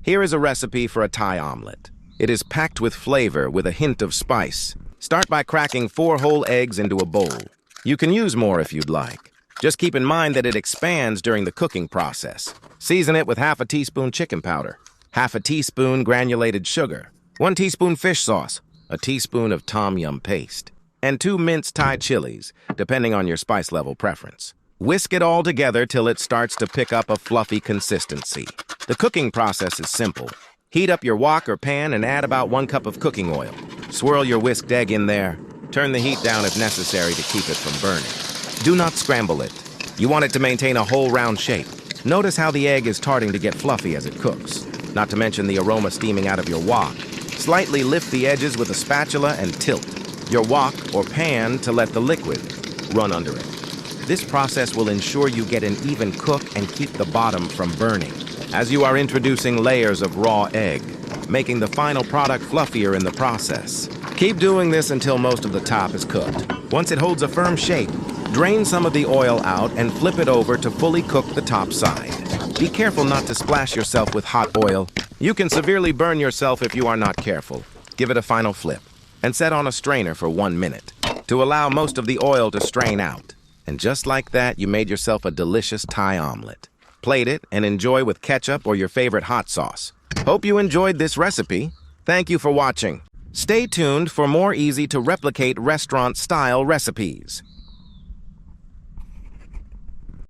Here is a recipe for a Thai omelet. It is packed with flavor with a hint of spice. Start by cracking 4 whole eggs into a bowl. You can use more if you'd like. Just keep in mind that it expands during the cooking process. Season it with half a teaspoon chicken powder, half a teaspoon granulated sugar, 1 teaspoon fish sauce, a teaspoon of Tom Yum Paste, and 2 minced Thai chilies, depending on your spice level preference. Whisk it all together till it starts to pick up a fluffy consistency. The cooking process is simple. Heat up your wok or pan and add about 1 cup of cooking oil. Swirl your whisked egg in there. Turn the heat down if necessary to keep it from burning. Do not scramble it. You want it to maintain a whole round shape. Notice how the egg is starting to get fluffy as it cooks. Not to mention the aroma steaming out of your wok. Slightly lift the edges with a spatula and tilt your wok or pan to let the liquid run under it. This process will ensure you get an even cook and keep the bottom from burning, as you are introducing layers of raw egg, making the final product fluffier in the process. Keep doing this until most of the top is cooked. Once it holds a firm shape, drain some of the oil out and flip it over to fully cook the top side. Be careful not to splash yourself with hot oil. You can severely burn yourself if you are not careful. Give it a final flip and set on a strainer for 1 minute to allow most of the oil to strain out. And just like that, you made yourself a delicious Thai omelet. Plate it and enjoy with ketchup or your favorite hot sauce. Hope you enjoyed this recipe. Thank you for watching. Stay tuned for more easy-to-replicate restaurant-style recipes.